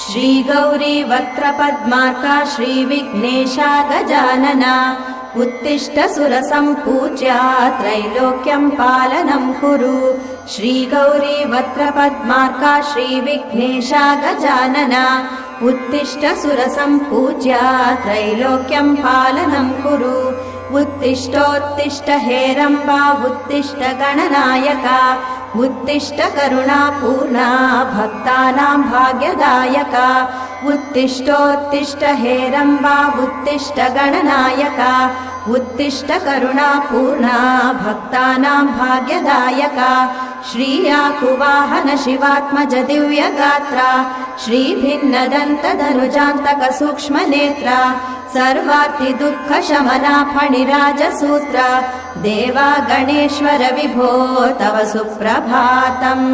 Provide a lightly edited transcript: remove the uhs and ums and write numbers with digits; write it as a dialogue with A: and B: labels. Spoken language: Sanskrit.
A: श्री गौरी वक्त्रपद्मार्का श्रीविघ्नेशा गजानना उत्तिष्ठ सुरसम्पूज्या त्रैलोक्यं पालनं कुरु। श्री गौरी वक्त्रपद्मार्का श्रीविघ्नेशा गजानना उत्तिष्ठ सुरसम्पूज्या त्रैलोक्यं पालनं कुरु। उत्तिष्ठोत्तिष्ठ हेरम्बा उत्तिष्ठ गणनायका उत्तिष्ठ करुणापूर्णा भक्तानां भाग्यदायका। उत्तिष्ठोत्तिष्ठ हेरम्बा उत्तिष्ठ गणनायका उत्तिष्ठ करुणापूर्णा भक्तानां भाग्यदायका। श्रीयाकुवाहन शिवात्मज दिव्यगात्रा श्रीभिन्नदन्तधनुजान्तक सूक्ष्मनेत्रा सर्वार्ति दुःख शमना फणिराजसूत्रा देवा गणेश्वर विभो तव सुप्रभातम्।